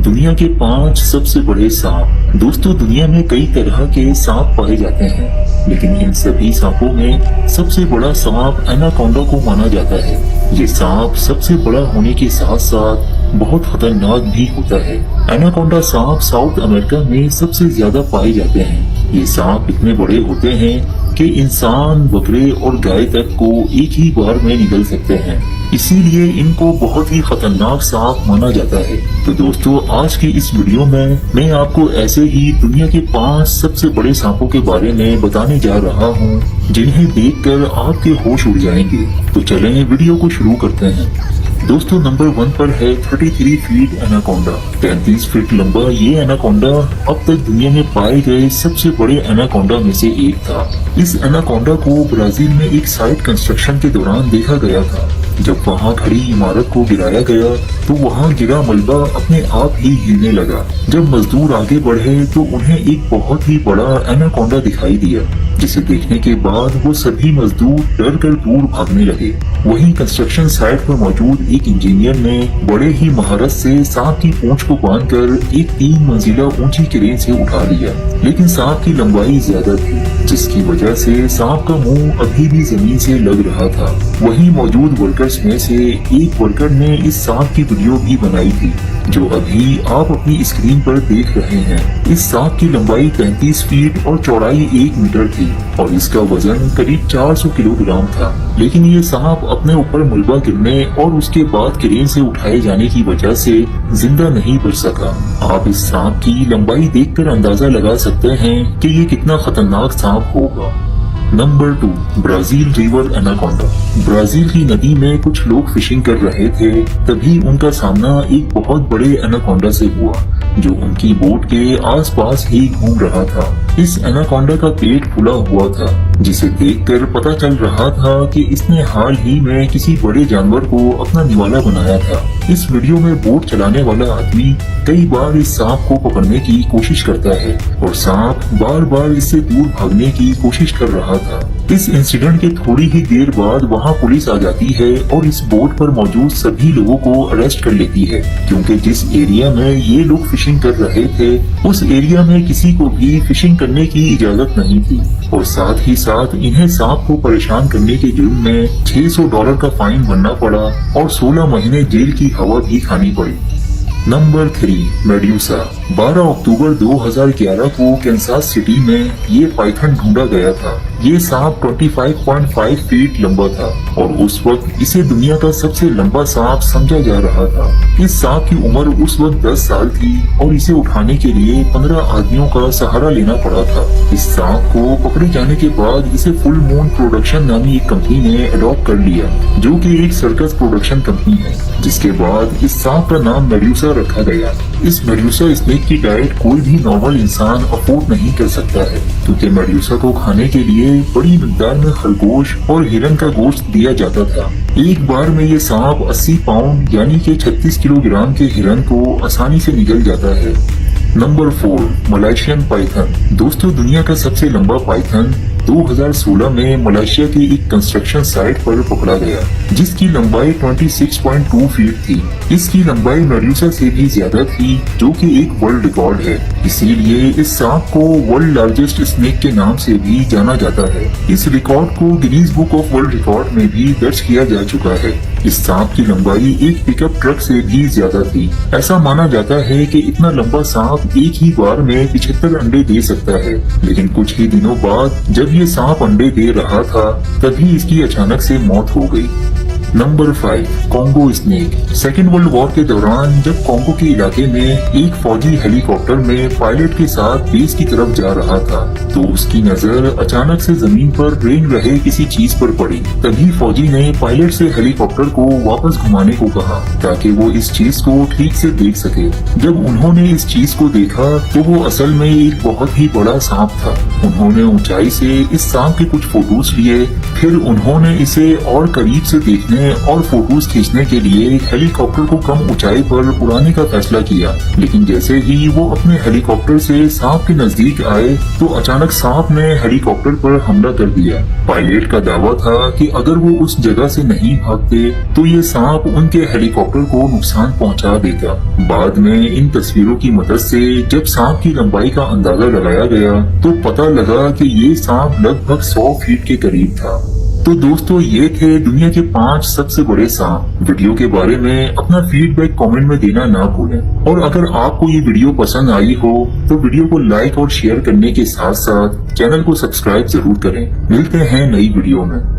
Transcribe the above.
दुनिया के 5 सबसे बड़े सांप। दोस्तों, दुनिया में कई तरह के सांप पाए जाते हैं, लेकिन इन सभी सांपों में सबसे बड़ा सांप एनाकोंडा को माना जाता है। ये सांप सबसे बड़ा होने के साथ साथ बहुत खतरनाक भी होता है। एनाकोंडा सांप साउथ अमेरिका में सबसे ज्यादा पाए जाते हैं। ये सांप इतने बड़े होते हैं कि इंसान, बकरे और गाय तक को एक ही बार में निगल सकते हैं। इसीलिए इनको बहुत ही खतरनाक सांप माना जाता है। तो दोस्तों, आज की इस वीडियो में मैं आपको ऐसे ही दुनिया के 5 सबसे बड़े सांपों के बारे में बताने जा रहा हूँ, जिन्हें देखकर आपके होश उड़ जाएंगे। तो चलें वीडियो को शुरू करते हैं। दोस्तों, नंबर 1 पर है 33 फीट एनाकोंडा। 33 फीट लंबा ये एनाकोंडा अब तक दुनिया में पाए गए सबसे बड़े एनाकोंडा में से एक था। इस एनाकोंडा को ब्राजील में एक साइट कंस्ट्रक्शन के दौरान देखा गया था। जब वहां खड़ी इमारत को गिराया गया तो वहां गिरा मलबा अपने आप ही हिलने लगा। जब मजदूर आगे बढ़े तो उन्हें एक बहुत ही बड़ा एनाकोंडा दिखाई दिया, जिसे देखने के बाद वो सभी मजदूर डर कर दूर भागने लगे। वहीं कंस्ट्रक्शन साइट पर मौजूद एक इंजीनियर ने बड़े ही महारत से सांप की पूंछ को बांधकर एक 3 मंजिला ऊंची क्रेन से उठा लिया। लेकिन सांप की लंबाई ज्यादा थी, जिसकी वजह से सांप का मुंह अभी भी जमीन से लग रहा था। वहीं मौजूद वर्कर्स में से एक वर्कर ने इस सांप की वीडियो भी बनाई थी, जो अभी आप अपनी स्क्रीन पर देख रहे हैं। इस सांप की लंबाई 33 फीट और चौड़ाई 1 मीटर थी और इसका वजन करीब 400 किलोग्राम था। लेकिन ये सांप अपने ऊपर मलबा गिरने और उसके बाद क्रेन से उठाए जाने की वजह से जिंदा नहीं बच सका। आप इस सांप की लंबाई देखकर अंदाजा लगा सकते हैं कि ये कितना खतरनाक सांप होगा। Number 2, Brazil river anaconda. Brazil की नदी में कुछ लोग फिशिंग कर रहे थे, तभी उनका सामना एक बहुत बड़े एनाकोंडा से हुआ, जो उनकी बोट के आसपास ही घूम रहा था। इस एनाकोंडा का पेट फूला हुआ था, जिसे देखकर पता चल रहा था कि इसने हाल ही में किसी बड़े जानवर को अपना निवाला बनाया था। इस वीडियो में बोट चलाने वाला आदमी कई बार इस सांप को पकड़ने की कोशिश करता है और सांप बार बार इससे दूर भागने की कोशिश कर रहा था। इस इंसिडेंट के थोड़ी ही देर बाद वहां पुलिस आ जाती है और इस बोट पर मौजूद सभी लोगों को अरेस्ट कर लेती है, क्योंकि जिस एरिया में ये लोग फिशिंग कर रहे थे उस एरिया में किसी को भी फिशिंग करने की इजाजत नहीं थी। और साथ ही साथ इन्हें सांप को परेशान करने के जुर्म में $600 का फाइन भरना पड़ा और 16 महीने जेल की हवा भी खानी पड़ी। Number 3, medusa. 12 अक्टूबर 2011 को कैंसास सिटी में ये पाइथन ढूंढा गया था। ये सांप 25.5 फीट लंबा था और उस वक्त इसे दुनिया का सबसे लंबा सांप समझा जा रहा था। इस सांप की उम्र उस वक्त 10 साल थी और इसे उठाने के लिए 15 आदमियों का सहारा लेना पड़ा था। इस सांप को पकड़े जाने के बाद इसे फुल मून प्रोडक्शन नामी एक कंपनी ने अडॉप्ट कर लिया, जो कि एक सर्कस प्रोडक्शन कंपनी है, जिसके बाद इस सांप का नाम मेड्यूसा रखा गया। इस मेड्यूसा स्नेक की डाइट कोई भी नॉर्मल इंसान अफोर्ड नहीं कर सकता है, क्योंकि मेड्यूसा को खाने के लिए बड़ी मिकदार में खरगोश और हिरन का गोश्त दिया जाता था। एक बार में ये सांप 80 पाउंड यानी कि 36 किलोग्राम के हिरन को आसानी से निगल जाता है। Number 4, Malaysian Python. दोस्तों, दुनिया का सबसे लंबा पाइथन 2016 में मलेशिया की एक कंस्ट्रक्शन साइट पर पकड़ा गया, जिसकी लंबाई 26.2 फीट थी। इसकी लंबाई मेड्यूसा से भी ज्यादा थी, जो कि एक वर्ल्ड रिकॉर्ड है। इसीलिए इस सांप को वर्ल्ड लार्जेस्ट स्नेक के नाम से भी जाना जाता है। इस रिकॉर्ड को Guinness book of world record में भी दर्ज किया जा चुका है। इस सांप की लंबाई एक पिकअप ट्रक से भी ज्यादा थी। ऐसा माना जाता है कि इतना लंबा सांप एक ही बार में 75 अंडे दे सकता है। लेकिन कुछ ही दिनों बाद जब ये सांप अंडे दे रहा था, तभी इसकी अचानक से मौत हो गई। Number 5, Congo snake. Second world war के दौरान जब कॉन्गो के इलाके में एक फौजी हेलीकॉप्टर में पायलट के साथ बेस की तरफ जा रहा था, तो उसकी नजर अचानक से जमीन पर रेंग रहे किसी चीज पर पड़ी। तभी फौजी ने पायलट से हेलीकॉप्टर को वापस घुमाने को कहा, ताकि वो इस चीज को ठीक से देख सके। जब उन्होंने इस चीज को देखा तो वो असल में एक बहुत ही बड़ा सांप था। उन्होंने ऊंचाई से इस सांप के कुछ फोटोज लिए, फिर उन्होंने इसे और करीब से देखने देखने और फोटोज खींचने के लिए हेलीकॉप्टर को कम ऊंचाई पर उड़ाने का फैसला किया। लेकिन जैसे ही वो अपने हेलीकॉप्टर से सांप के नजदीक आए तो अचानक सांप ने हेलीकॉप्टर पर हमला कर दिया। पायलट का दावा था कि अगर वो उस जगह से नहीं भागते तो ये सांप उनके हेलीकॉप्टर को नुकसान पहुंचा देता। बाद में इन तस्वीरों की मदद से जब सांप की लंबाई का अंदाजा लगाया गया तो पता लगा कि ये सांप लगभग 100 फीट के करीब था। तो दोस्तों ये थे दुनिया के 5 सबसे बड़े सांप। वीडियो के बारे में अपना फीडबैक कमेंट में देना ना भूलें। और अगर आपको ये वीडियो पसंद आई हो तो वीडियो को लाइक और शेयर करने के साथ साथ चैनल को सब्सक्राइब जरूर करें। मिलते हैं नई वीडियो में।